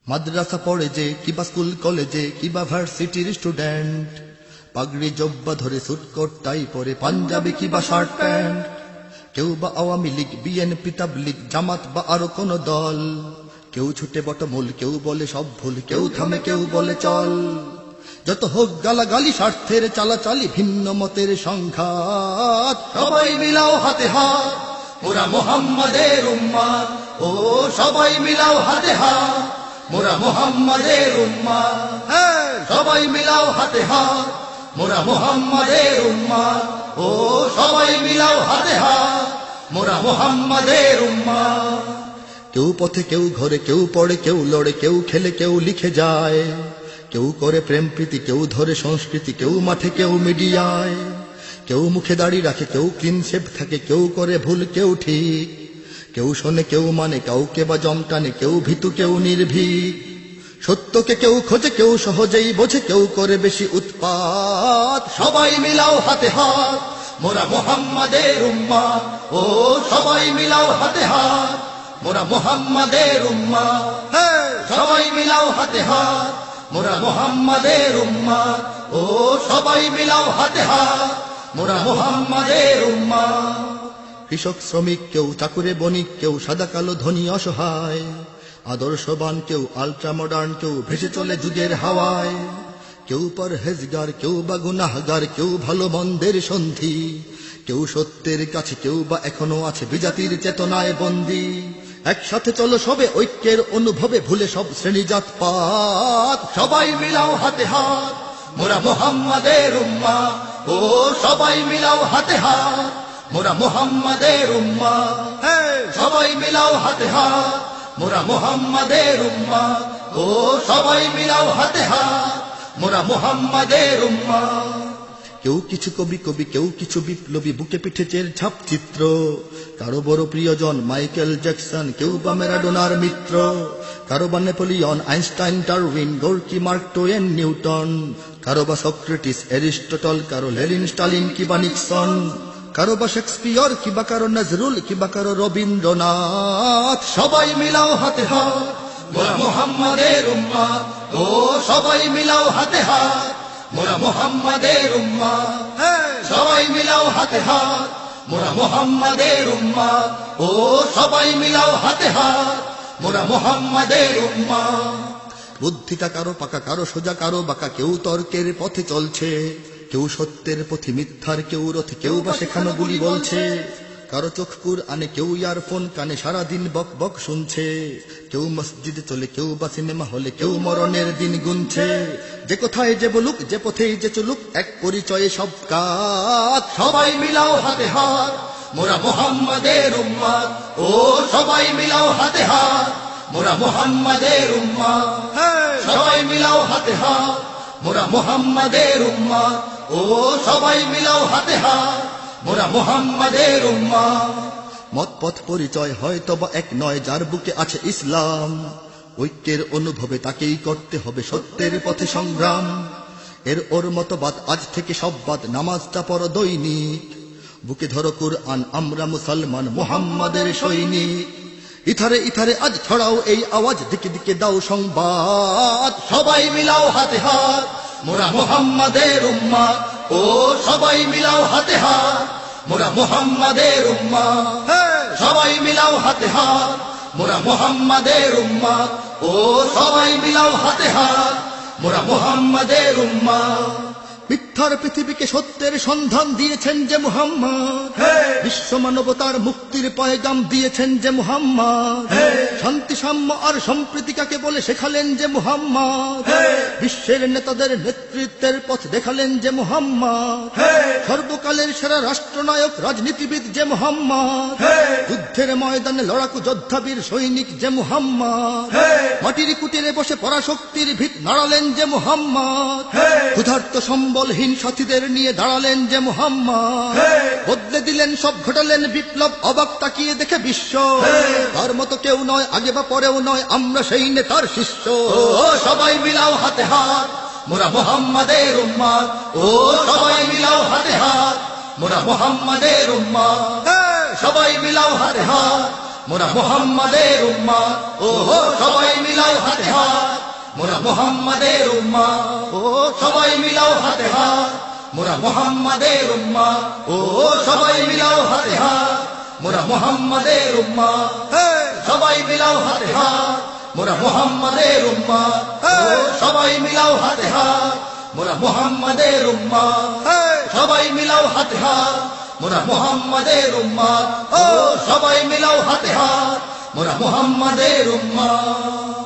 মাদ্রাসা পড়ে যে কিবা স্কুল কলেজে কিবা ভার্সিটির স্টুডেন্ট, পাগড়ি জব্বা ধরে সুটকোট টাই পরে পাঞ্জাবি কিবা শার্ট প্যান্ট। কেউ বা আওয়ামী লীগ, বিএনপি, তাবলীগ, জামাত বা আরো কোন দল। কেউ ছুটে বটমূল, কেউ বলে সব ভুল, কেউ থামে কেউ বলে চল। যত হোক গালাগালি, স্বার্থের চালাচালি, ভিন্ন মতের সংঘাত, সবাই মিলাও হাতে হাত, মোরা মুহাম্মাদের উম্মাত। ও সবাই মিলাও হাতে হাত, মোরা মুহাম্মাদের উম্মাত। হ্যাঁ, সবাই মিলাও হাতে হাত, মোরা মুহাম্মাদের উম্মাত। ও সবাই মিলাও হাতে হাত, মোরা মুহাম্মাদের উম্মাত। কেউ পথে, কেউ ঘরে, কেউ পড়ে, কেউ লড়ে, কেউ খেলে, কেউ লিখে যায়। কেউ করে প্রেম প্রীতি, কেউ ধরে সংস্কৃতি, কেউ মাঠে, কেউ মিডিয়ায়। কেউ মুখে দাড়ি রাখে, কেউ ক্লিন শেভ থাকে, কেউ করে ভুল, কেউ ঠিক। কেউ শোনে, কেউ মানে, কাউকে বা জমটানে, কেউ ভীতু, কেউ নির্ভীক। সত্যকে কেউ খোঁজে, কেউ সহজেই বোঝে, কেউ করে বেশি উৎপাত। সবাই মিলাও হাতে হাত, মোরা মুহাম্মাদের উম্মাত। ও সবাই মিলাও হাতে হাত, মোরা মুহাম্মাদের উম্মাত। হ্যাঁ, সবাই মিলাও হাতে হাত, মোরা মুহাম্মাদের উম্মাত। ও সবাই মিলাও হাতে হাত, মোরা মুহাম্মাদের উম্মাত। কৃষক, শ্রমিক, কেউ চাকুরে বণিক, কেউ সাদা কালো ধনী অসহায়। আদর্শবান কেউ, আল্ট্রা মডার্ন কেউ, ভেসে চলে যুগের হাওয়ায়। কেউ পরহেজগার, কেউ বা গুনাহগার, কেউ ভালো মন্দের সন্ধি। কেউ সত্যের কাছে, কেউ বা এখনো আছে বিজাতির চেতনায় বন্দী। একসাথে চলো সবে ঐক্যের অনুভবে, ভুলে সব শ্রেণী জাত পাত। সবাই মিলাও হাতে হাত, মোরা মুহাম্মাদের উম্মাত। ও সবাই মিলাও হাতে হাত, মোরা মুহাম্মাদের উম্মাত। হ্যাঁ, সবাই মিলাও হাতে হাত, মোরা মুহাম্মাদের উম্মাত। ও সবাই মিলাও হাতে হাত, মোরা মুহাম্মাদের উম্মাত। কেউ কিছু কবি কবি, কেউ কিছু বিপ্লবী, বুকে পিঠে চের ছাপ চিত্র। কারো বড় প্রিয়জন মাইকেল জ্যাকসন, কেউ বা ম্যারাডোনার মিত্র। কারো বা Napoleon, Einstein, Darwin, Gorky, mark two one, Newton. কারো বা সক্রেটিস, এরিস্টটল, কারো লেনিন, স্টালিন কিবা নিক্সন। কারো বা শেক্সপিয়র, কিবা কারো নজরুল, কিবা কারো রবীন্দ্রনাথ। সবাই মিলাও হাতে হাত, মোরা মুহাম্মাদের উম্মাত। ও সবাই মিলাও হাতে হাত, মোরা মুহাম্মাদের উম্মাত। হ্যাঁ, সবাই মিলাও হাতে হাত, মোরা মুহাম্মাদের উম্মাত। ও সবাই মিলাও হাতে হাত, মোরা মুহাম্মাদের উম্মাত। বুদ্ধিটা কারো পাকা, কারো সোজা, কারো বাঁকা, কেউ তর্কের পথে চলছে। কেউ সত্যের পথে, মিথ্যার কেউ রথে, কেউ বা সেখানে গুলি বলছে। কারো চোখ কুরআনে, কেউ ইয়ারফোন কানে, সারাদিন বক বক শুনছে। কেউ মসজিদে চলে, কেউ বা সিনেমা হলে, কেউ মরণের দিন গুনছে। যে কোথায় যে বলুক, যে পথেই যে চলুক, এক পরিচয়ে সব কাজ। সবাই মিলাও হাতে হাত, মোরা মুহাম্মাদের উম্মাত। ও সবাই মিলাও হাতে হাত, মোরা মুহাম্মাদের উম্মাত। হ্যাঁ, সবাই মিলাও হাতে হাত, মোরা মুহাম্মাদের উম্মাত। ও সবাই মিলাও হাতে হাত, মোরা মুহাম্মাদের উম্মাত। মত পথ পরিচয় হয়তো বা এক নয়, যার বুকে আছে ইসলাম। ঐক্যের অনুভবে তাকেই করতে হবে সত্যের পথে সংগ্রাম। এর ওর মতবাদ, আজ থেকে সব বাদ, নামাজটা পড়ো দৈনিক। বুকে ধরো কুরআন, আমরা মুসলমান, মুহাম্মাদের সৈনিক। ইথারে ইথারে আজ ছড়াও এই আওয়াজ, দিকে দিকে দাও সংবাদ। সবাই মিলাও হাতে হাত, মোরা মুহাম্মাদের উম্মাত। ও সবাই মিলাও হাতে হাত, মোরা মুহাম্মাদের উম্মাত। হ্যাঁ, সবাই মিলাও হাতে হাত, মোরা মুহাম্মাদের উম্মাত। ও সবাই মিলাও হাতে হাত, মোরা মুহাম্মাদের উম্মাত। মিথ্যার পৃথিবীকে সত্যের সন্ধান দিয়েছেন যে মুহাম্মদ। বিশ্ব মানবতার মুক্তির পয়গাম দিয়েছেন যে মুহাম্মদ। শান্তি, সাম্য আর সম্প্রীতি কাকে বলে শেখালেন যে মুহাম্মদ। বিশ্বের নেতাদের নেতৃত্বের পথ দেখালেন যে মুহাম্মদ। সর্বকালের সেরা রাষ্ট্রনায়ক, রাজনীতিবিদ যে মুহাম্মদ। যুদ্ধের ময়দানে লড়াকু যোদ্ধাবীর সৈনিক যে মুহাম্মদ। মাটির কুটিরে বসে পরাশক্তির ভিত নাড়ালেন যে মুহাম্মদ। ক্ষুধার্ত সম্বলহীন সাথীদের নিয়ে দাঁড়ালেন যে মুহাম্মদ। বদলে দিলেন সব, ঘটালেন বিপ্লব, অবাক তাকিয়ে দেখে বিশ্ব। তার মতো কেউ নয়, আগে বা পরেও নয়, আমরা সেই নেতার শিষ্য। সবাই মিলাও হাতে হাত, মোরা মুহাম্মাদের উম্মাত। ও সবাই মিলাও হাতে হাত, মোরা মুহাম্মাদের উম্মাত। সবাই মিলাও হাতে হাত, মোরা মুহাম্মাদের উম্মাত। ও সবাই মিলাও হাতে হাতে হাত মোরা মুহাম্মাদের উম্মাহ ও সবাই মিলাও হাতে হাত মোরা মুহাম্মাদের উম্মাহ ও সবাই মিলাও হাতে হাত মোরা মুহাম্মাদের উম্মাহ সবাই মিলাও হাতে হাত মোরা মুহাম্মাদের উম্মাহ সবাই মিলাও হাতে হাত মোরা মুহাম্মাদের উম্মাহ সবাই মিলাও হাতে হাত মোরা মুহাম্মাদের উম্মাহ ও সবাই মিলাও হাতে হাত মোরা মুহাম্মাদের উম্মাহ